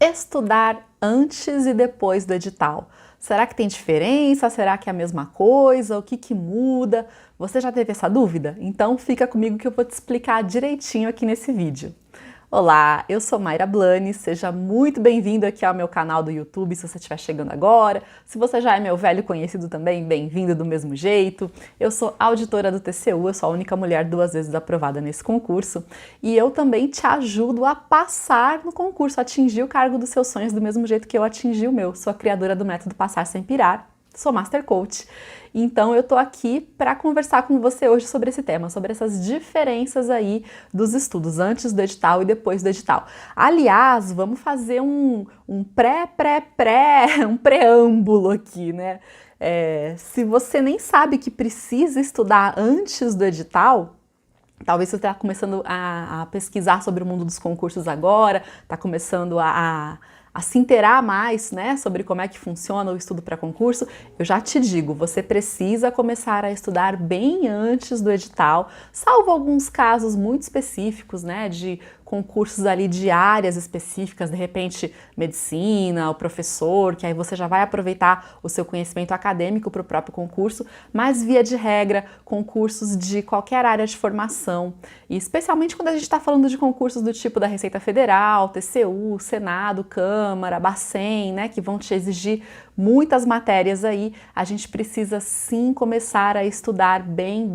Estudar antes e depois do edital. Será que tem diferença? Será que é a mesma coisa? O que que muda? Você já teve essa dúvida? Então fica comigo que eu vou te explicar direitinho aqui nesse vídeo. Olá, eu sou Mayra Blani, seja muito bem-vindo aqui ao meu canal do YouTube se você estiver chegando agora. Se você já é meu velho conhecido também, bem-vindo do mesmo jeito. Eu sou auditora do TCU, eu sou a única mulher 2 vezes aprovada nesse concurso e eu também te ajudo a passar no concurso, a atingir o cargo dos seus sonhos do mesmo jeito que eu atingi o meu. Sou a criadora do método Passar Sem Pirar, sou Master Coach. Então eu tô aqui para conversar com você hoje sobre esse tema, sobre essas diferenças aí dos estudos antes do edital e depois do edital. Aliás, vamos fazer um preâmbulo aqui, né? Se você nem sabe que precisa estudar antes do edital, talvez você está começando a pesquisar sobre o mundo dos concursos agora, está começando a se inteirar mais, né, sobre como é que funciona o estudo para concurso. Eu já te digo, você precisa começar a estudar bem antes do edital, salvo alguns casos muito específicos, né, de concursos ali de áreas específicas, de repente medicina, o professor, que aí você já vai aproveitar o seu conhecimento acadêmico para o próprio concurso, mas via de regra, concursos de qualquer área de formação, e especialmente quando a gente está falando de concursos do tipo da Receita Federal, TCU, Senado, Câmara, Bacen, né, que vão te exigir muitas matérias aí, a gente precisa sim começar a estudar bem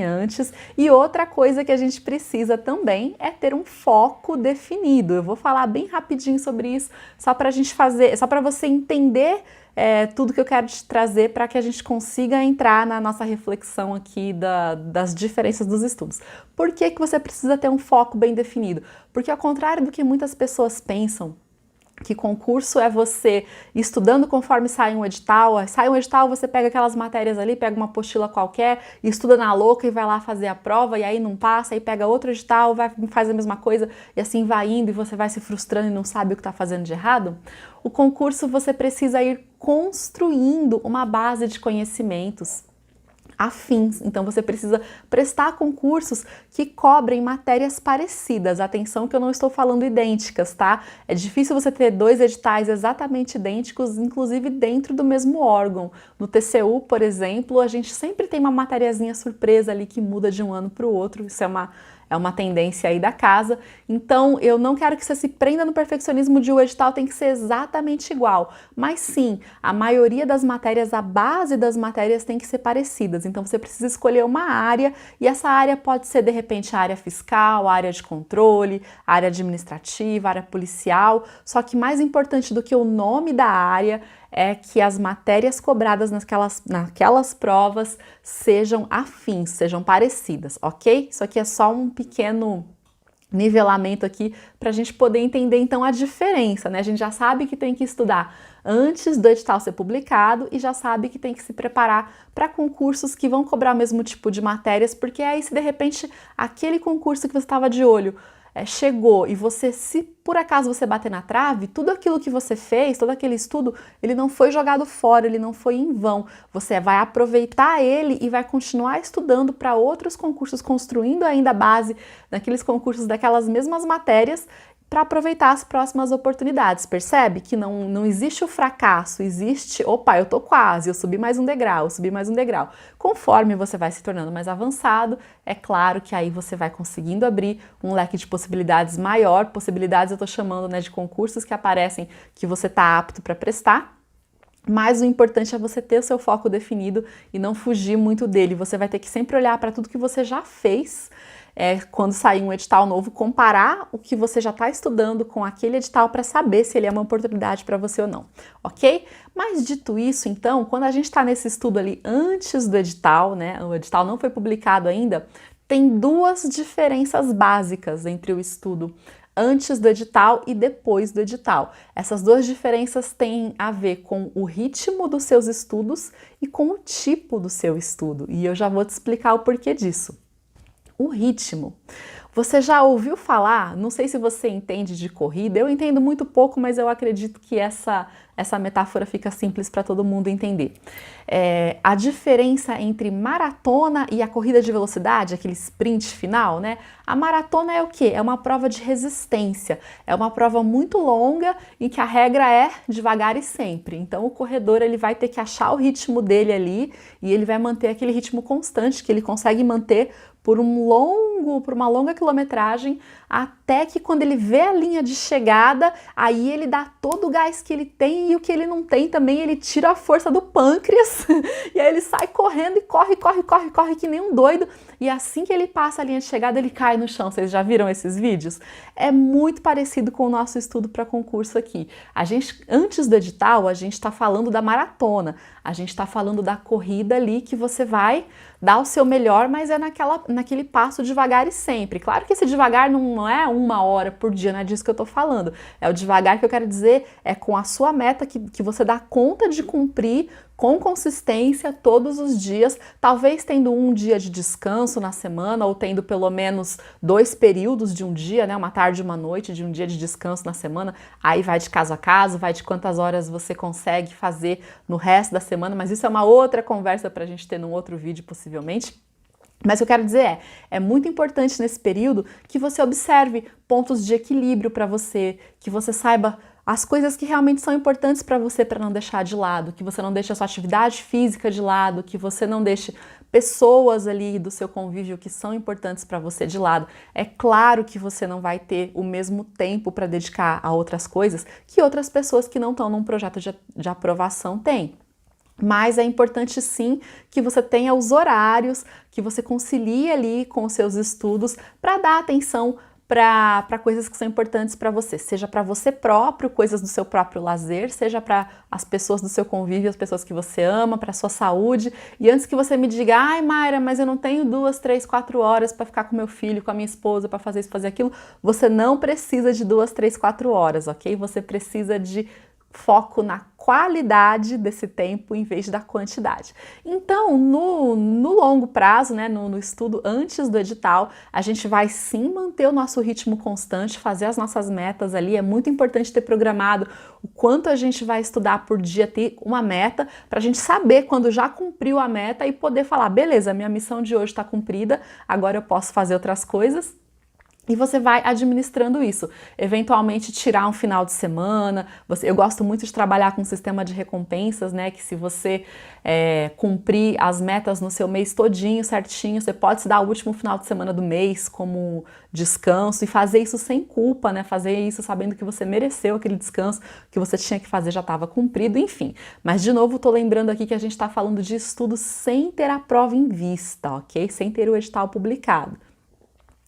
antes. E outra coisa que a gente precisa também é ter um foco definido. Eu vou falar bem rapidinho sobre isso, só para a gente fazer, só para você entender tudo que eu quero te trazer para que a gente consiga entrar na nossa reflexão aqui das diferenças dos estudos. Por que que você precisa ter um foco bem definido? Porque ao contrário do que muitas pessoas pensam, que concurso é você estudando conforme sai um edital, você pega aquelas matérias ali, pega uma apostila qualquer, estuda na louca e vai lá fazer a prova e aí não passa, aí pega outro edital, faz a mesma coisa e assim vai indo e você vai se frustrando e não sabe o que está fazendo de errado. O concurso você precisa ir construindo uma base de conhecimentos afins, então você precisa prestar concursos que cobrem matérias parecidas. Atenção que eu não estou falando idênticas, tá? É difícil você ter 2 editais exatamente idênticos, inclusive dentro do mesmo órgão. No TCU, por exemplo, a gente sempre tem uma matériazinha surpresa ali que muda de um ano para o outro, isso é uma tendência aí da casa, então eu não quero que você se prenda no perfeccionismo de o edital tem que ser exatamente igual, mas sim, a maioria das matérias, a base das matérias tem que ser parecidas, então você precisa escolher uma área e essa área pode ser de repente a área fiscal, a área de controle, a área administrativa, a área policial, só que mais importante do que o nome da área é que as matérias cobradas naquelas provas sejam afins, sejam parecidas, ok? Isso aqui é só um pequeno nivelamento aqui para a gente poder entender então a diferença, né? A gente já sabe que tem que estudar antes do edital ser publicado e já sabe que tem que se preparar para concursos que vão cobrar o mesmo tipo de matérias, porque aí se de repente aquele concurso que você estava de olho chegou e você, se por acaso você bater na trave, tudo aquilo que você fez, todo aquele estudo, ele não foi jogado fora, ele não foi em vão. Você vai aproveitar ele e vai continuar estudando para outros concursos, construindo ainda a base daqueles concursos, daquelas mesmas matérias, para aproveitar as próximas oportunidades. Percebe que não existe o fracasso, existe, opa, eu tô quase, eu subi mais um degrau, eu subi mais um degrau. Conforme você vai se tornando mais avançado, é claro que aí você vai conseguindo abrir um leque de possibilidades maior. Possibilidades eu tô chamando, né, de concursos que aparecem que você tá apto para prestar. Mas o importante é você ter o seu foco definido e não fugir muito dele. Você vai ter que sempre olhar para tudo que você já fez, quando sair um edital novo, comparar o que você já está estudando com aquele edital para saber se ele é uma oportunidade para você ou não, ok? Mas dito isso, então, quando a gente está nesse estudo ali antes do edital, né, o edital não foi publicado ainda, tem 2 diferenças básicas entre o estudo antes do edital e depois do edital. Essas 2 diferenças têm a ver com o ritmo dos seus estudos e com o tipo do seu estudo, e eu já vou te explicar o porquê disso. O ritmo. Você já ouviu falar? Não sei se você entende de corrida, eu entendo muito pouco, mas eu acredito que essa metáfora fica simples para todo mundo entender. A diferença entre maratona e a corrida de velocidade, aquele sprint final, né? A maratona é o quê? É uma prova de resistência, é uma prova muito longa em que a regra é devagar e sempre. Então o corredor ele vai ter que achar o ritmo dele ali e ele vai manter aquele ritmo constante que ele consegue manter por uma longa quilometragem, até que quando ele vê a linha de chegada, aí ele dá todo o gás que ele tem e o que ele não tem também, ele tira a força do pâncreas e aí ele sai correndo e corre que nem um doido, e assim que ele passa a linha de chegada, ele cai no chão. Vocês já viram esses vídeos? É muito parecido com o nosso estudo para concurso aqui. Antes do edital, a gente está falando da maratona, a gente está falando da corrida ali que você vai dar o seu melhor, mas é naquele passo devagar e sempre. Claro que esse devagar não é 1 hora por dia, não é disso que eu tô falando. É o devagar que eu quero dizer, é com a sua meta que você dá conta de cumprir com consistência todos os dias, talvez tendo um dia de descanso na semana ou tendo pelo menos 2 períodos de um dia, né, uma tarde e uma noite de um dia de descanso na semana. Aí vai de caso a caso, vai de quantas horas você consegue fazer no resto da semana, mas isso é uma outra conversa para a gente ter num outro vídeo possivelmente. Mas o que eu quero dizer é muito importante nesse período que você observe pontos de equilíbrio para você, que você saiba as coisas que realmente são importantes para você para não deixar de lado, que você não deixe a sua atividade física de lado, que você não deixe pessoas ali do seu convívio que são importantes para você de lado. É claro que você não vai ter o mesmo tempo para dedicar a outras coisas que outras pessoas que não estão num projeto de aprovação têm. Mas é importante sim que você tenha os horários, que você concilie ali com os seus estudos para dar atenção para coisas que são importantes para você, seja para você próprio, coisas do seu próprio lazer, seja para as pessoas do seu convívio, as pessoas que você ama, para a sua saúde. E antes que você me diga, ai Mayra, mas eu não tenho 2, 3, 4 horas para ficar com meu filho, com a minha esposa, para fazer isso, fazer aquilo, você não precisa de 2, 3, 4 horas, ok? Você precisa de foco na qualidade desse tempo em vez da quantidade. Então, no longo prazo, né, no estudo antes do edital, a gente vai sim manter o nosso ritmo constante, fazer as nossas metas ali. É muito importante ter programado o quanto a gente vai estudar por dia, ter uma meta, para a gente saber quando já cumpriu a meta e poder falar, beleza, minha missão de hoje está cumprida, agora eu posso fazer outras coisas. E você vai administrando isso, eventualmente tirar um final de semana. Eu gosto muito de trabalhar com um sistema de recompensas, né? Que se você cumprir as metas no seu mês todinho, certinho, você pode se dar o último final de semana do mês como descanso e fazer isso sem culpa, né? Fazer isso sabendo que você mereceu aquele descanso, que você tinha que fazer já estava cumprido, enfim. Mas de novo, tô lembrando aqui que a gente está falando de estudo sem ter a prova em vista, ok? Sem ter o edital publicado.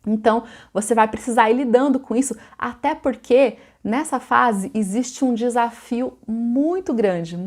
Então, você vai precisar ir lidando com isso, até porque nessa fase existe um desafio muito grande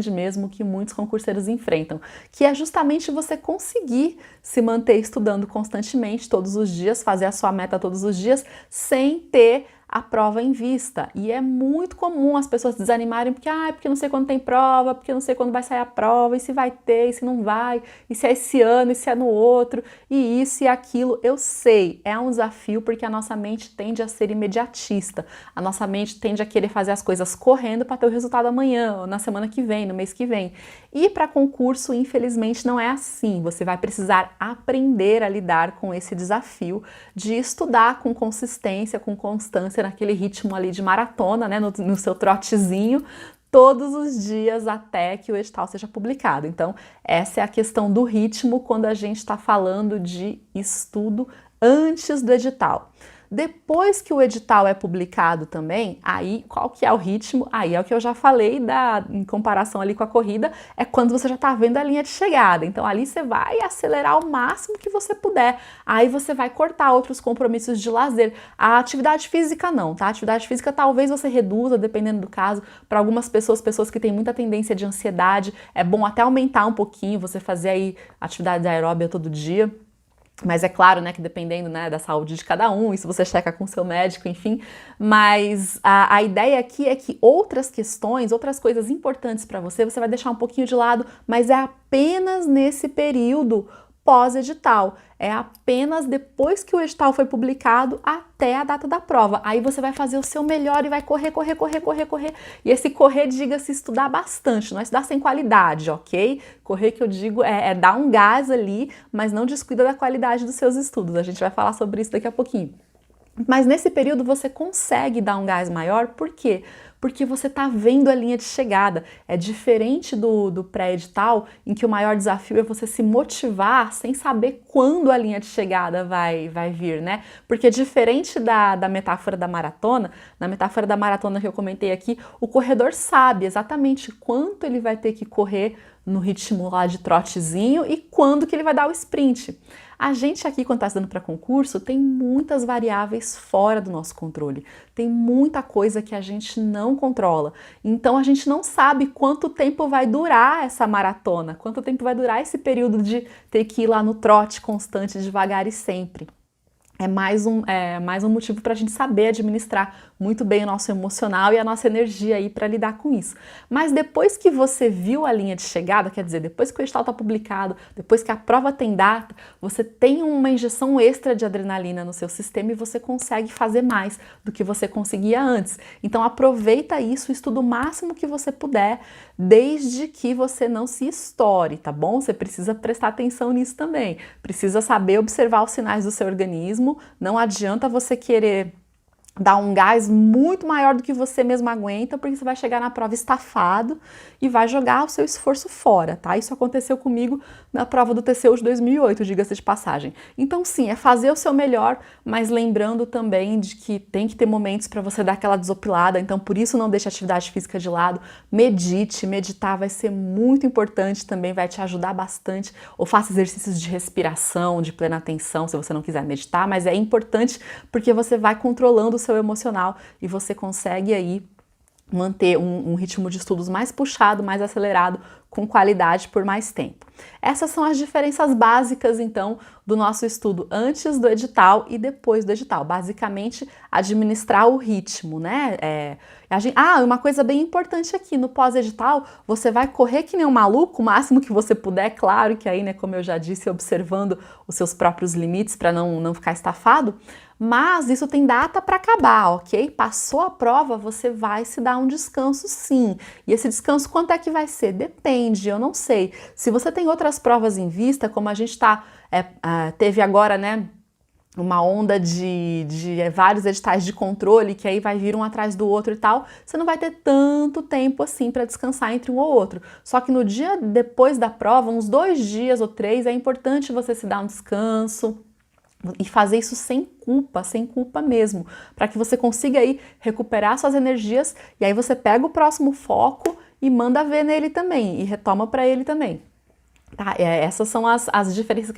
mesmo, que muitos concurseiros enfrentam, que é justamente você conseguir se manter estudando constantemente todos os dias, fazer a sua meta todos os dias, sem ter a prova em vista. E é muito comum as pessoas desanimarem porque não sei quando tem prova, porque não sei quando vai sair a prova, e se vai ter, e se não vai, e se é esse ano, e se é no outro, e isso e aquilo. Eu sei, é um desafio porque a nossa mente tende a ser imediatista, a nossa mente tende a querer fazer as coisas correndo para ter o resultado amanhã, ou na semana que vem, no mês que vem. E para concurso, infelizmente, não é assim. Você vai precisar aprender a lidar com esse desafio de estudar com consistência, com constância, naquele ritmo ali de maratona, né, no seu trotezinho, todos os dias até que o edital seja publicado. Então, essa é a questão do ritmo quando a gente está falando de estudo antes do edital. Depois que o edital é publicado também, aí qual que é o ritmo? Aí é o que eu já falei em comparação ali com a corrida, é quando você já tá vendo a linha de chegada. Então ali você vai acelerar o máximo que você puder. Aí você vai cortar outros compromissos de lazer. A atividade física não, tá? A atividade física talvez você reduza, dependendo do caso. Para algumas pessoas que têm muita tendência de ansiedade, é bom até aumentar um pouquinho, você fazer aí atividade aeróbica todo dia. Mas é claro, né, que dependendo, né, da saúde de cada um, isso você checa com o seu médico, enfim. Mas a ideia aqui é que outras questões, outras coisas importantes para você vai deixar um pouquinho de lado, mas é apenas nesse período pós-edital. É apenas depois que o edital foi publicado até a data da prova. Aí você vai fazer o seu melhor e vai correr. E esse correr, diga-se, estudar bastante, não é estudar sem qualidade, ok? Correr, que eu digo, é dar um gás ali, mas não descuida da qualidade dos seus estudos. A gente vai falar sobre isso daqui a pouquinho. Mas nesse período você consegue dar um gás maior, por quê? Porque você está vendo a linha de chegada. É diferente do pré-edital, em que o maior desafio é você se motivar sem saber quando a linha de chegada vai vir, né? Porque diferente da metáfora da maratona, na metáfora da maratona que eu comentei aqui, o corredor sabe exatamente quanto ele vai ter que correr no ritmo lá de trotezinho e quando que ele vai dar o sprint. A gente aqui, quando está estudando para concurso, tem muitas variáveis fora do nosso controle. Tem muita coisa que a gente não controla. Então, a gente não sabe quanto tempo vai durar essa maratona, quanto tempo vai durar esse período de ter que ir lá no trote constante, devagar e sempre. É mais um motivo para a gente saber administrar muito bem o nosso emocional e a nossa energia aí para lidar com isso. Mas depois que você viu a linha de chegada, quer dizer, depois que o edital está publicado, depois que a prova tem data, você tem uma injeção extra de adrenalina no seu sistema e você consegue fazer mais do que você conseguia antes. Então aproveita isso, estuda o máximo que você puder, desde que você não se estoure, tá bom? Você precisa prestar atenção nisso também. Precisa saber observar os sinais do seu organismo. Não adianta você querer dar um gás muito maior do que você mesmo aguenta, porque você vai chegar na prova estafado e vai jogar o seu esforço fora, tá? Isso aconteceu comigo na prova do TCU de 2008, diga-se de passagem. Então sim, é fazer o seu melhor, mas lembrando também de que tem que ter momentos para você dar aquela desopilada, então por isso não deixe a atividade física de lado, medite, meditar vai ser muito importante também, vai te ajudar bastante, ou faça exercícios de respiração, de plena atenção, se você não quiser meditar, mas é importante porque você vai controlando o seu emocional e você consegue aí manter um ritmo de estudos mais puxado, mais acelerado, com qualidade por mais tempo. Essas são as diferenças básicas, então, do nosso estudo antes do edital e depois do edital. Basicamente, administrar o ritmo, né? Uma coisa bem importante aqui, no pós-edital, você vai correr que nem um maluco, o máximo que você puder, claro que aí, né, como eu já disse, observando os seus próprios limites para não ficar estafado, mas isso tem data para acabar, ok? Passou a prova, você vai se dar um descanso sim. E esse descanso quanto é que vai ser? Depende, eu não sei. Se você tem outras provas em vista, como a gente teve agora, né, uma onda de vários editais de controle, que aí vai vir um atrás do outro e tal, você não vai ter tanto tempo assim para descansar entre um ou outro. Só que no dia depois da prova, uns 2 dias ou 3, é importante você se dar um descanso, e fazer isso sem culpa mesmo, para que você consiga aí recuperar suas energias e aí você pega o próximo foco e manda ver nele também e retoma para ele também. Tá? Essas são as diferenças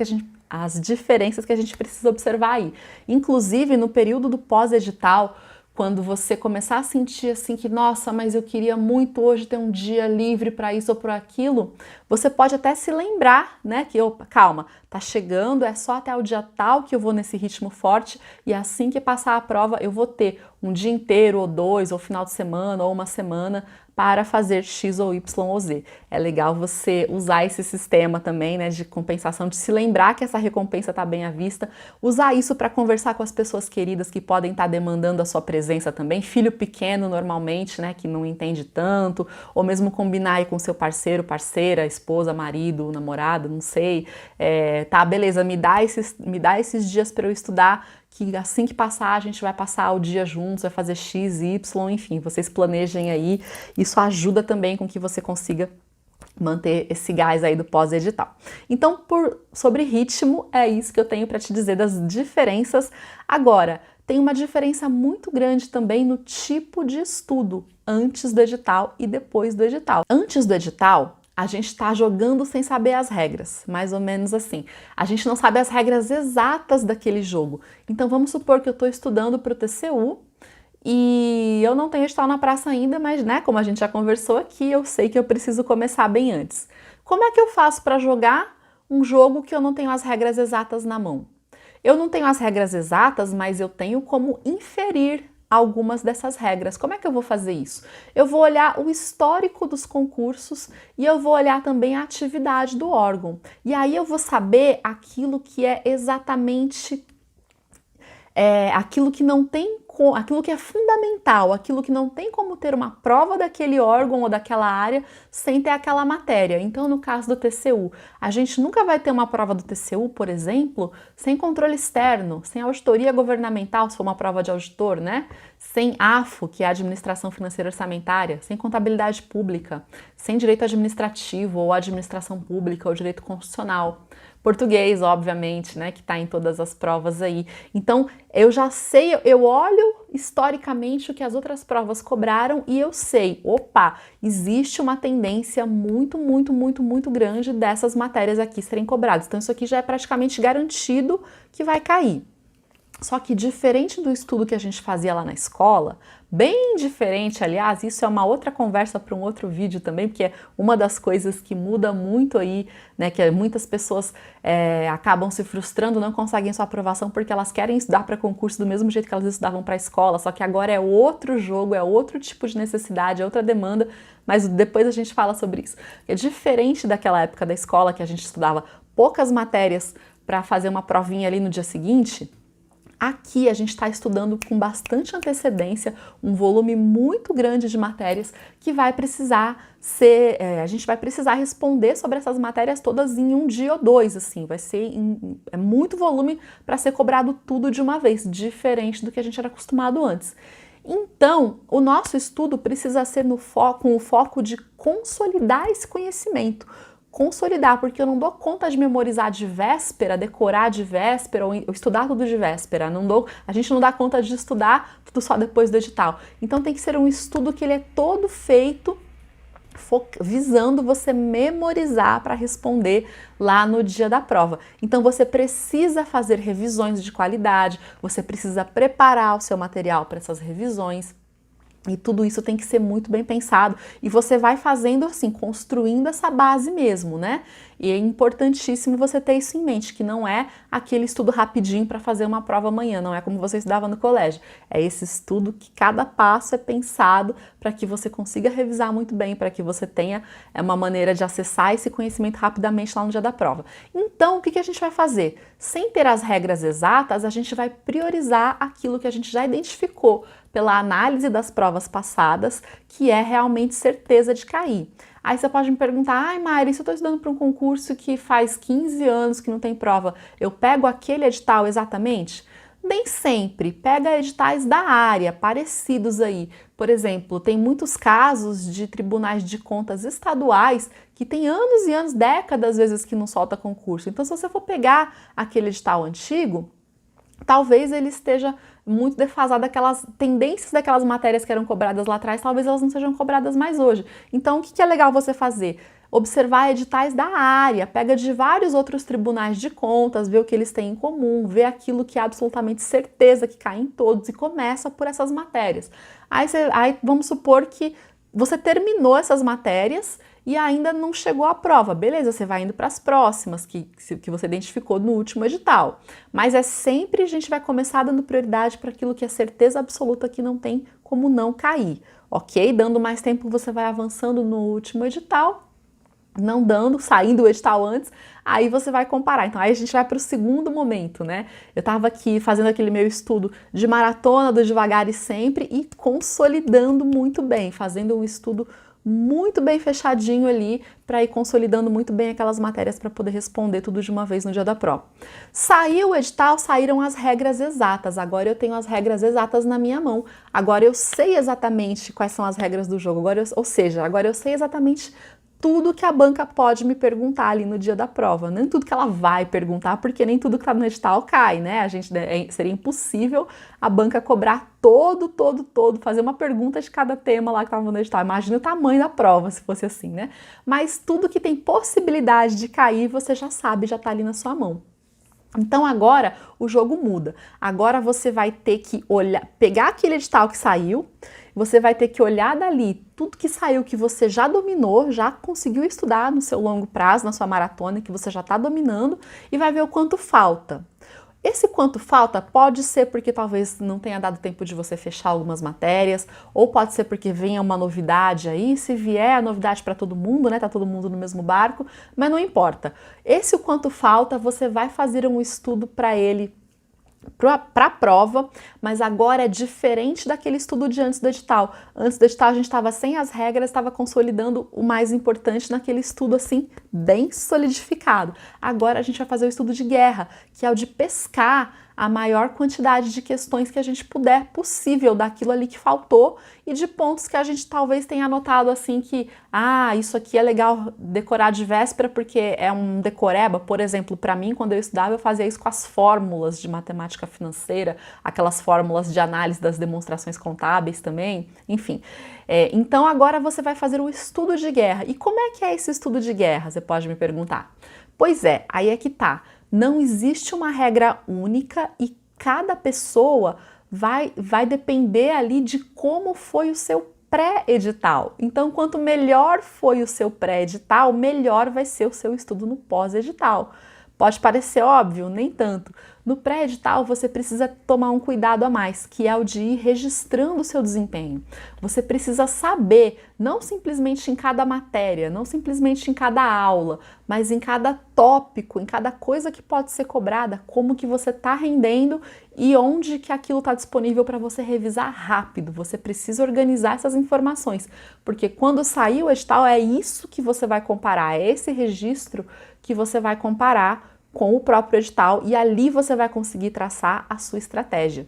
que a gente precisa observar aí. Inclusive no período do pós-edital, quando você começar a sentir assim que, nossa, mas eu queria muito hoje ter um dia livre para isso ou para aquilo, você pode até se lembrar, né, que, opa, calma, tá chegando, é só até o dia tal que eu vou nesse ritmo forte e assim que passar a prova eu vou ter um dia inteiro ou 2, ou final de semana, ou uma semana para fazer X ou Y ou Z. É legal você usar esse sistema também, né, de compensação, de se lembrar que essa recompensa está bem à vista, usar isso para conversar com as pessoas queridas que podem estar demandando a sua presença também, filho pequeno normalmente, né, que não entende tanto, ou mesmo combinar aí com seu parceiro, parceira, esposa, marido, namorado, não sei, tá, beleza, me dá esses dias para eu estudar, que assim que passar, a gente vai passar o dia juntos, vai fazer X, Y, enfim, vocês planejem aí. Isso ajuda também com que você consiga manter esse gás aí do pós-edital. Então, sobre ritmo, é isso que eu tenho para te dizer das diferenças. Agora, tem uma diferença muito grande também no tipo de estudo antes do edital e depois do edital. Antes do edital, a gente está jogando sem saber as regras, mais ou menos assim. A gente não sabe as regras exatas daquele jogo. Então vamos supor que eu estou estudando para o TCU e eu não tenho edital na praça ainda, mas né, como a gente já conversou aqui, eu sei que eu preciso começar bem antes. Como é que eu faço para jogar um jogo que eu não tenho as regras exatas na mão? Eu não tenho as regras exatas, mas eu tenho como inferir algumas dessas regras. Como é que eu vou fazer isso? Eu vou olhar o histórico dos concursos e eu vou olhar também a atividade do órgão. E aí eu vou saber aquilo que é exatamente aquilo que não tem, aquilo que é fundamental, aquilo que não tem como ter uma prova daquele órgão ou daquela área sem ter aquela matéria. Então, no caso do TCU, a gente nunca vai ter uma prova do TCU, por exemplo, sem controle externo, sem auditoria governamental, se for uma prova de auditor, né? Sem AFO, que é a Administração Financeira Orçamentária, sem contabilidade pública, sem direito administrativo ou administração pública ou direito constitucional. Português, obviamente, né, que está em todas as provas aí. Então, eu já sei, eu olho historicamente o que as outras provas cobraram e eu sei, opa, existe uma tendência muito grande dessas matérias aqui serem cobradas. Então, isso aqui já é praticamente garantido que vai cair. Só que diferente do estudo que a gente fazia lá na escola, bem diferente, aliás, isso é uma outra conversa para um outro vídeo também, porque é uma das coisas que muda muito aí, né, que muitas pessoas acabam se frustrando, não conseguem sua aprovação porque elas querem estudar para concurso do mesmo jeito que elas estudavam para a escola, só que agora é outro jogo, é outro tipo de necessidade, é outra demanda, mas depois a gente fala sobre isso. É diferente daquela época da escola que a gente estudava poucas matérias para fazer uma provinha ali no dia seguinte. Aqui a gente está estudando com bastante antecedência um volume muito grande de matérias que vai precisar ser, a gente vai precisar responder sobre essas matérias todas em um dia ou dois, assim, vai ser muito volume para ser cobrado tudo de uma vez, diferente do que a gente era acostumado antes. Então, o nosso estudo precisa ser com o foco de consolidar esse conhecimento, consolidar, porque eu não dou conta de memorizar de véspera, decorar de véspera ou estudar tudo de véspera. A gente não dá conta de estudar tudo só depois do edital. Então tem que ser um estudo que ele é todo feito visando você memorizar para responder lá no dia da prova. Então você precisa fazer revisões de qualidade, você precisa preparar o seu material para essas revisões. E tudo isso tem que ser muito bem pensado. E você vai fazendo assim, construindo essa base mesmo, né? E é importantíssimo você ter isso em mente, que não é aquele estudo rapidinho para fazer uma prova amanhã, não é como você estudava no colégio. É esse estudo que cada passo é pensado para que você consiga revisar muito bem, para que você tenha uma maneira de acessar esse conhecimento rapidamente lá no dia da prova. Então, o que a gente vai fazer? Sem ter as regras exatas, a gente vai priorizar aquilo que a gente já identificou pela análise das provas passadas, que é realmente certeza de cair. Aí você pode me perguntar, ai Mari, se eu estou estudando para um concurso que faz 15 anos que não tem prova, eu pego aquele edital exatamente? Nem sempre, pega editais da área, parecidos aí. Por exemplo, tem muitos casos de tribunais de contas estaduais que tem anos e anos, décadas às vezes que não solta concurso. Então se você for pegar aquele edital antigo, talvez ele esteja muito defasado, aquelas tendências daquelas matérias que eram cobradas lá atrás, talvez elas não sejam cobradas mais hoje. Então, o que é legal você fazer? Observar editais da área, pega de vários outros tribunais de contas, vê o que eles têm em comum, vê aquilo que é absolutamente certeza que cai em todos e começa por essas matérias. Aí vamos supor que você terminou essas matérias e ainda não chegou à prova. Beleza, você vai indo para as próximas que você identificou no último edital. Mas sempre a gente vai começar dando prioridade para aquilo que é certeza absoluta que não tem como não cair, ok? Dando mais tempo, você vai avançando no último edital, não dando, saindo o edital antes, aí você vai comparar. Então aí a gente vai para o segundo momento, né? Eu estava aqui fazendo aquele meu estudo de maratona do devagar e sempre e consolidando muito bem, fazendo um estudo muito bem fechadinho ali para ir consolidando muito bem aquelas matérias para poder responder tudo de uma vez no dia da prova. Saiu o edital, saíram as regras exatas. Agora eu tenho as regras exatas na minha mão. Agora eu sei exatamente quais são as regras do jogo. Agora eu sei exatamente tudo que a banca pode me perguntar ali no dia da prova. Nem tudo que ela vai perguntar, porque nem tudo que está no edital cai, né? Seria impossível a banca cobrar todo, fazer uma pergunta de cada tema lá que estava no edital. Imagina o tamanho da prova se fosse assim, né? Mas tudo que tem possibilidade de cair, você já sabe, já está ali na sua mão. Então agora o jogo muda. Agora você vai ter que pegar aquele edital que saiu, você vai ter que olhar dali tudo que saiu que você já dominou, já conseguiu estudar no seu longo prazo, na sua maratona, que você já está dominando, e vai ver o quanto falta. Esse quanto falta pode ser porque talvez não tenha dado tempo de você fechar algumas matérias, ou pode ser porque venha uma novidade aí, se vier a novidade para todo mundo, né? Tá todo mundo no mesmo barco, mas não importa. Esse o quanto falta, você vai fazer um estudo para ele, para a prova, mas agora é diferente daquele estudo de antes do edital. Antes do edital a gente estava sem as regras, estava consolidando o mais importante naquele estudo assim, bem solidificado. Agora a gente vai fazer o estudo de guerra, que é o de pescar a maior quantidade de questões que a gente puder possível daquilo ali que faltou e de pontos que a gente talvez tenha anotado assim que, isso aqui é legal decorar de véspera porque é um decoreba. Por exemplo, para mim, quando eu estudava, eu fazia isso com as fórmulas de matemática financeira, aquelas fórmulas de análise das demonstrações contábeis também, enfim. Então agora você vai fazer o estudo de guerra. E como é que é esse estudo de guerra? Você pode me perguntar. Pois é, aí é que tá. Não existe uma regra única e cada pessoa vai depender ali de como foi o seu pré-edital. Então, quanto melhor foi o seu pré-edital, melhor vai ser o seu estudo no pós-edital. Pode parecer óbvio, nem tanto. No pré-edital, você precisa tomar um cuidado a mais, que é o de ir registrando o seu desempenho. Você precisa saber, não simplesmente em cada matéria, não simplesmente em cada aula, mas em cada tópico, em cada coisa que pode ser cobrada, como que você está rendendo e onde que aquilo está disponível para você revisar rápido. Você precisa organizar essas informações, porque quando sair o edital, é isso que você vai comparar, é esse registro que você vai comparar com o próprio edital e ali você vai conseguir traçar a sua estratégia.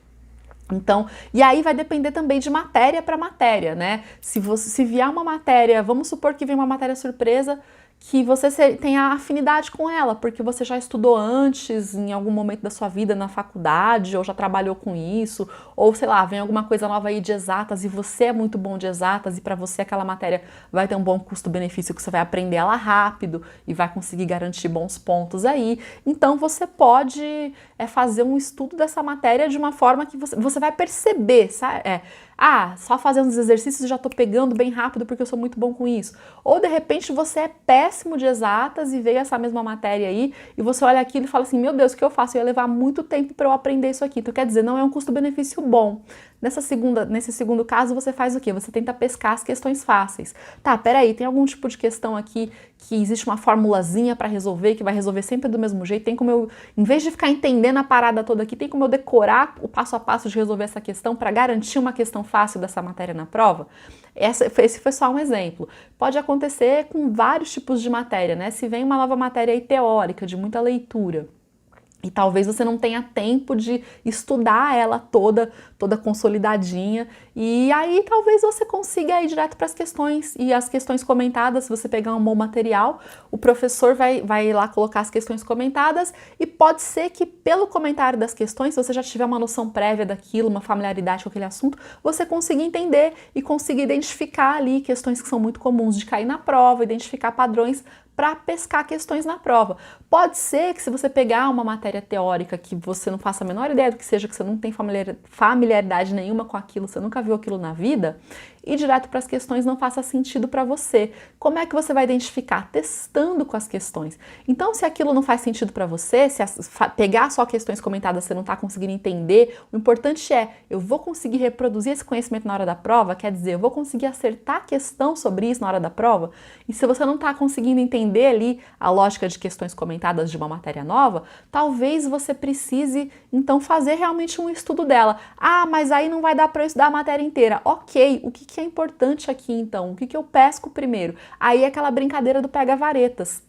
Então, e aí vai depender também de matéria para matéria, né? Se vier uma matéria, vamos supor que vem uma matéria surpresa, que você tenha afinidade com ela, porque você já estudou antes, em algum momento da sua vida na faculdade, ou já trabalhou com isso, ou sei lá, vem alguma coisa nova aí de exatas e você é muito bom de exatas e para você aquela matéria vai ter um bom custo-benefício que você vai aprender ela rápido e vai conseguir garantir bons pontos aí. Então você pode fazer um estudo dessa matéria de uma forma que você vai perceber, sabe? Só fazendo os exercícios e já tô pegando bem rápido porque eu sou muito bom com isso. Ou de repente você é péssimo de exatas e veio essa mesma matéria aí e você olha aquilo e fala assim, meu Deus, o que eu faço? Eu ia levar muito tempo para eu aprender isso aqui. Então quer dizer, não é um custo-benefício bom. Nesse segundo caso, você faz o quê? Você tenta pescar as questões fáceis. Tá, peraí, tem algum tipo de questão aqui que existe uma formulazinha para resolver, que vai resolver sempre do mesmo jeito? Tem como eu, em vez de ficar entendendo a parada toda aqui, tem como eu decorar o passo a passo de resolver essa questão para garantir uma questão fácil dessa matéria na prova? Esse foi só um exemplo. Pode acontecer com vários tipos de matéria, né? Se vem uma nova matéria aí teórica, de muita leitura, e talvez você não tenha tempo de estudar ela toda consolidadinha, e aí talvez você consiga ir direto para as questões, e as questões comentadas, se você pegar um bom material, o professor vai lá colocar as questões comentadas, e pode ser que pelo comentário das questões, se você já tiver uma noção prévia daquilo, uma familiaridade com aquele assunto, você consiga entender e consiga identificar ali questões que são muito comuns de cair na prova, identificar padrões para pescar questões na prova. Pode ser que se você pegar uma matéria teórica que você não faça a menor ideia do que seja, que você não tem familiaridade nenhuma com aquilo, você nunca viu aquilo na vida, e direto para as questões não faça sentido para você. Como é que você vai identificar? Testando com as questões. Então, se aquilo não faz sentido para você, se pegar só questões comentadas você não está conseguindo entender, o importante eu vou conseguir reproduzir esse conhecimento na hora da prova, quer dizer, eu vou conseguir acertar a questão sobre isso na hora da prova, e se você não está conseguindo entender ali a lógica de questões comentadas de uma matéria nova, talvez você precise, então, fazer realmente um estudo dela. Mas aí não vai dar para eu estudar a matéria inteira. Ok, o que é importante aqui então? O que eu pesco primeiro? Aí é aquela brincadeira do pega-varetas.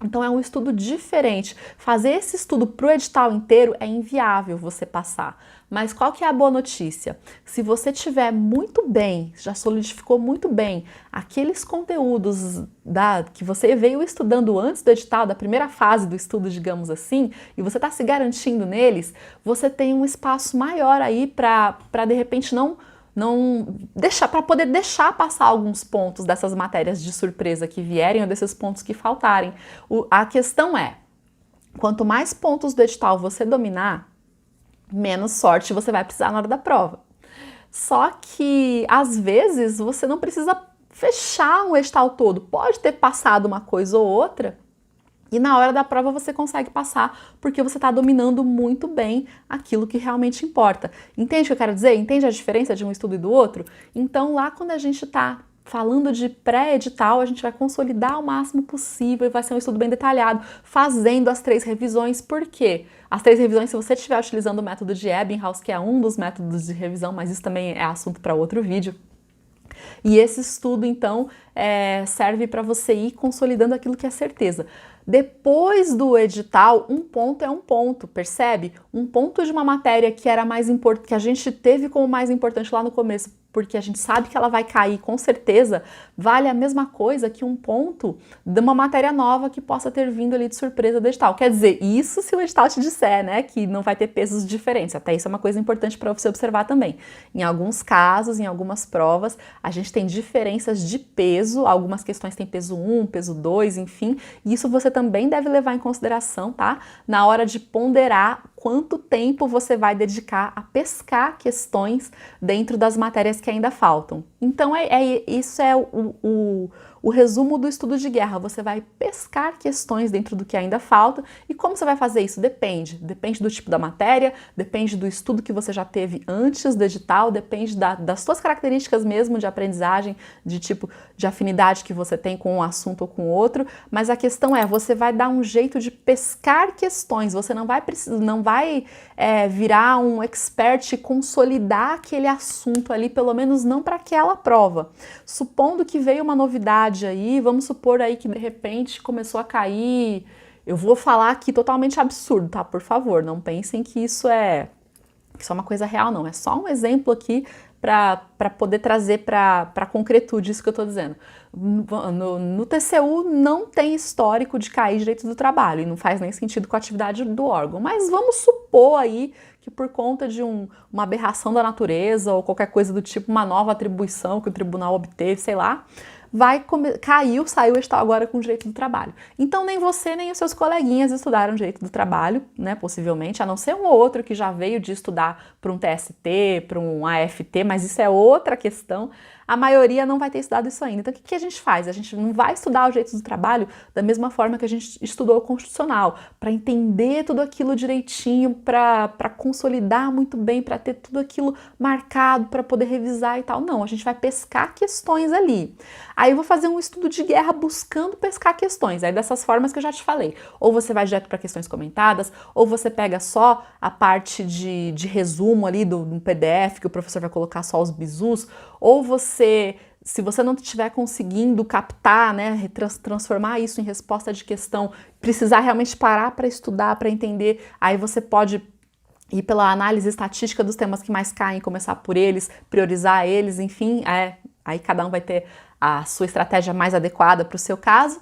Então é um estudo diferente. Fazer esse estudo para o edital inteiro é inviável você passar. Mas qual que é a boa notícia? Se você tiver muito bem, já solidificou muito bem aqueles conteúdos que você veio estudando antes do edital, da primeira fase do estudo, digamos assim, e você está se garantindo neles, você tem um espaço maior aí para de repente não deixar, para poder deixar passar alguns pontos dessas matérias de surpresa que vierem ou desses pontos que faltarem. A questão é, quanto mais pontos do edital você dominar, menos sorte você vai precisar na hora da prova. Só que, às vezes, você não precisa fechar um edital todo. Pode ter passado uma coisa ou outra E na hora da prova você consegue passar, porque você está dominando muito bem aquilo que realmente importa. Entende o que eu quero dizer? Entende a diferença de um estudo e do outro? Então lá quando a gente está falando de pré-edital, a gente vai consolidar o máximo possível e vai ser um estudo bem detalhado, fazendo as 3 revisões. Por quê? As 3 revisões, se você estiver utilizando o método de Ebbinghaus, que é um dos métodos de revisão, mas isso também é assunto para outro vídeo. E esse estudo, então, serve para você ir consolidando aquilo que é certeza. Depois do edital, um ponto é um ponto, percebe? Um ponto de uma matéria que era mais importante, que a gente teve como mais importante lá no começo, porque a gente sabe que ela vai cair com certeza, vale a mesma coisa que um ponto de uma matéria nova que possa ter vindo ali de surpresa do edital. Quer dizer, isso se o edital te disser, né, que não vai ter pesos diferentes. Até isso é uma coisa importante para você observar também. Em alguns casos, em algumas provas, a gente tem diferenças de peso, algumas questões têm peso 1, peso 2, enfim, e isso você também deve levar em consideração, tá? Na hora de ponderar quanto tempo você vai dedicar a pescar questões dentro das matérias que ainda faltam. Então, isso é o resumo do estudo de guerra. Você vai pescar questões dentro do que ainda falta. E como você vai fazer isso? Depende. Depende do tipo da matéria, depende do estudo que você já teve antes do edital, depende das suas características mesmo de aprendizagem, de tipo de afinidade que você tem com um assunto ou com outro. Mas a questão é, você vai dar um jeito de pescar questões. Você não vai virar um expert e consolidar aquele assunto ali, pelo menos não para aquela prova. Supondo que veio uma novidade aí, vamos supor aí que de repente começou a cair, eu vou falar aqui totalmente absurdo, tá? Por favor, não pensem que isso é uma coisa real, não. É só um exemplo aqui para poder trazer para concretude isso que eu estou dizendo. No TCU não tem histórico de cair direito do trabalho e não faz nem sentido com a atividade do órgão, mas vamos supor aí que por conta de uma aberração da natureza ou qualquer coisa do tipo, uma nova atribuição que o tribunal obteve, sei lá, saiu o edital agora com direito do trabalho. Então nem você nem os seus coleguinhas estudaram direito do trabalho, né, possivelmente, a não ser um ou outro que já veio de estudar para um TST, para um AFT, mas isso é outra questão. A maioria não vai ter estudado isso ainda. Então o que a gente faz? A gente não vai estudar o direito do trabalho da mesma forma que a gente estudou o constitucional, para entender tudo aquilo direitinho, para consolidar muito bem, para ter tudo aquilo marcado, para poder revisar e tal. Não, a gente vai pescar questões ali. Aí eu vou fazer um estudo de guerra buscando pescar questões, aí dessas formas que eu já te falei. Ou você vai direto para questões comentadas, ou você pega só a parte de resumo ali do PDF, que o professor vai colocar só os bizus, ou você, se você não estiver conseguindo captar, né, transformar isso em resposta de questão, precisar realmente parar para estudar, para entender, aí você pode ir pela análise estatística dos temas que mais caem, começar por eles, priorizar eles, enfim, aí cada um vai ter a sua estratégia mais adequada para o seu caso.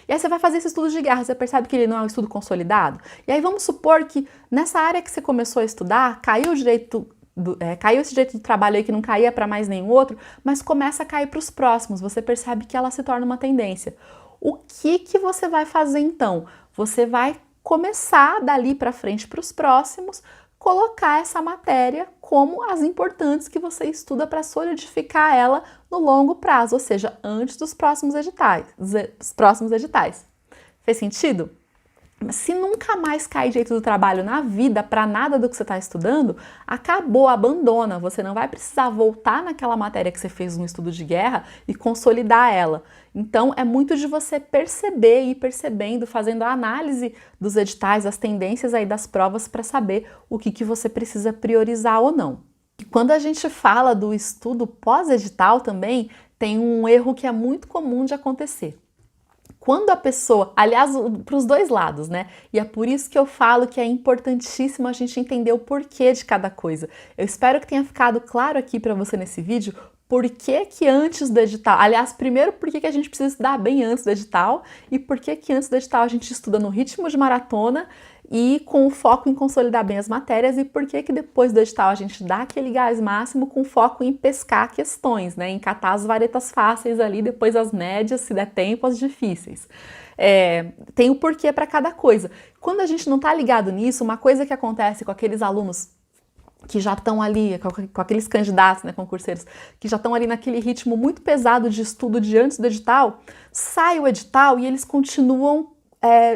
E aí você vai fazer esse estudo de guerra, você percebe que ele não é um estudo consolidado? E aí vamos supor que nessa área que você começou a estudar, caiu esse direito do trabalho aí que não caía para mais nenhum outro, mas começa a cair para os próximos, você percebe que ela se torna uma tendência. O que você vai fazer então? Você vai começar dali para frente para os próximos, colocar essa matéria como as importantes que você estuda para solidificar ela no longo prazo, ou seja, antes dos próximos editais. Fez sentido? Se nunca mais cair direito do trabalho na vida para nada do que você está estudando, acabou, abandona. Você não vai precisar voltar naquela matéria que você fez um estudo de guerra e consolidar ela. Então, é muito de você perceber e ir percebendo, fazendo a análise dos editais, as tendências aí das provas para saber o que você precisa priorizar ou não. E quando a gente fala do estudo pós-edital também, tem um erro que é muito comum de acontecer. Quando a pessoa, aliás, para os dois lados, né? E é por isso que eu falo que é importantíssimo a gente entender o porquê de cada coisa. Eu espero que tenha ficado claro aqui para você nesse vídeo por que antes do edital, aliás, primeiro por que a gente precisa estudar bem antes do edital e por que antes do edital a gente estuda no ritmo de maratona e com foco em consolidar bem as matérias e por que depois do edital a gente dá aquele gás máximo com foco em pescar questões, né, em catar as varetas fáceis ali, depois as médias, se der tempo, as difíceis. Tem o porquê para cada coisa. Quando a gente não está ligado nisso, uma coisa que acontece com aqueles alunos que já estão ali, com aqueles candidatos, né, concurseiros, que já estão ali naquele ritmo muito pesado de estudo de antes do edital, sai o edital e eles continuam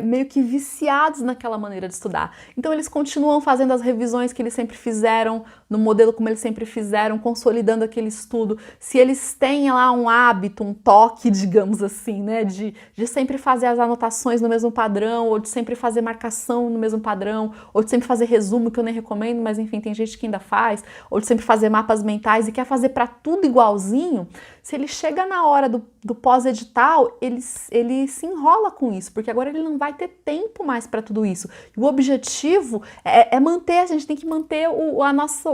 meio que viciados naquela maneira de estudar. Então eles continuam fazendo as revisões que eles sempre fizeram, no modelo como eles sempre fizeram, consolidando aquele estudo. Se eles têm lá um hábito, um toque, digamos assim, né, de sempre fazer as anotações no mesmo padrão, ou de sempre fazer marcação no mesmo padrão, ou de sempre fazer resumo, que eu nem recomendo, mas enfim, tem gente que ainda faz, ou de sempre fazer mapas mentais e quer fazer para tudo igualzinho, se ele chega na hora do pós-edital, ele se enrola com isso, porque agora ele não vai ter tempo mais para tudo isso. E o objetivo é manter, a gente tem que manter o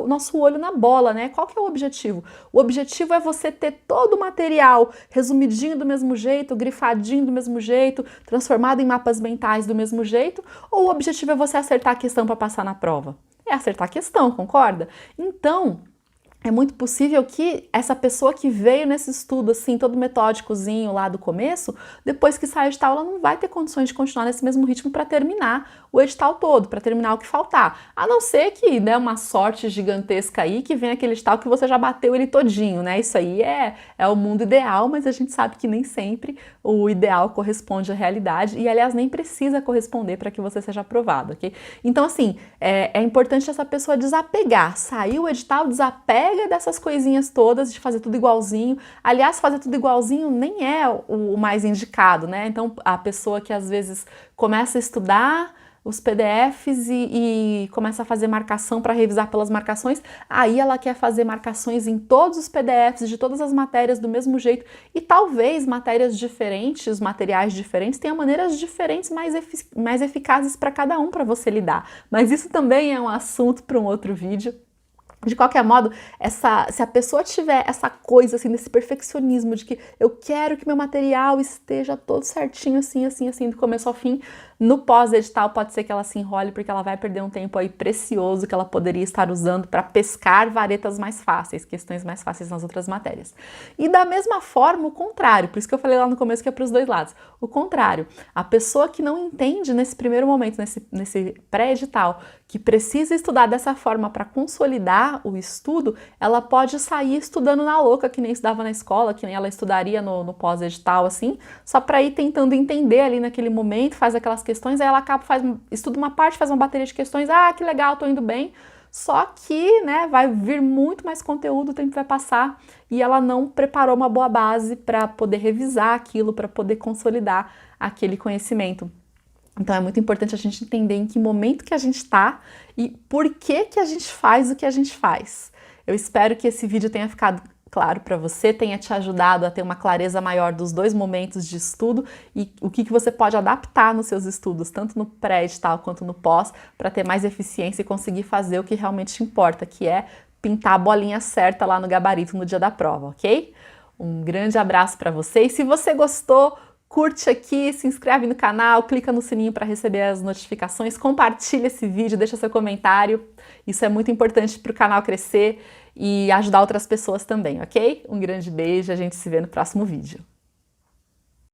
nosso olho na bola, né? Qual que é o objetivo? O objetivo é você ter todo o material resumidinho do mesmo jeito, grifadinho do mesmo jeito, transformado em mapas mentais do mesmo jeito, ou o objetivo é você acertar a questão para passar na prova? É acertar a questão, concorda? Então, é muito possível que essa pessoa que veio nesse estudo, assim, todo metódicozinho lá do começo, depois que sai o edital, ela não vai ter condições de continuar nesse mesmo ritmo para terminar o edital todo, para terminar o que faltar. A não ser que, né, uma sorte gigantesca aí, que vem aquele edital que você já bateu ele todinho, né? Isso aí é o mundo ideal, mas a gente sabe que nem sempre o ideal corresponde à realidade e, aliás, nem precisa corresponder para que você seja aprovado, ok? Então, assim, é importante essa pessoa desapegar. Saiu o edital, desapega dessas coisinhas todas, de fazer tudo igualzinho. Aliás, fazer tudo igualzinho nem é o mais indicado, né? Então, a pessoa que às vezes começa a estudar os PDFs e começa a fazer marcação para revisar pelas marcações, aí ela quer fazer marcações em todos os PDFs de todas as matérias do mesmo jeito e talvez matérias diferentes, materiais diferentes, tenham maneiras diferentes mais eficazes para cada um para você lidar. Mas isso também é um assunto para um outro vídeo. De qualquer modo, se a pessoa tiver essa coisa, assim, desse perfeccionismo de que eu quero que meu material esteja todo certinho, assim, do começo ao fim, no pós-edital pode ser que ela se enrole porque ela vai perder um tempo aí precioso que ela poderia estar usando para pescar varetas mais fáceis, questões mais fáceis nas outras matérias. E da mesma forma, o contrário, por isso que eu falei lá no começo que é para os dois lados. O contrário, a pessoa que não entende nesse primeiro momento, nesse pré-edital, que precisa estudar dessa forma para consolidar o estudo, ela pode sair estudando na louca, que nem estudava na escola, que nem ela estudaria no pós-edital, assim, só para ir tentando entender ali naquele momento, faz aquelas questões, aí ela acaba, estuda uma parte, faz uma bateria de questões, que legal, tô indo bem, só que, né, vai vir muito mais conteúdo, o tempo vai passar e ela não preparou uma boa base para poder revisar aquilo, para poder consolidar aquele conhecimento. Então é muito importante a gente entender em que momento que a gente está e por que a gente faz o que a gente faz. Eu espero que esse vídeo tenha ficado claro para você, tenha te ajudado a ter uma clareza maior dos dois momentos de estudo e o que você pode adaptar nos seus estudos, tanto no pré-edital quanto no pós, para ter mais eficiência e conseguir fazer o que realmente te importa, que é pintar a bolinha certa lá no gabarito no dia da prova, ok? Um grande abraço para você e se você gostou, curte aqui, se inscreve no canal, clica no sininho para receber as notificações, compartilha esse vídeo, deixa seu comentário. Isso é muito importante para o canal crescer e ajudar outras pessoas também, ok? Um grande beijo, a gente se vê no próximo vídeo.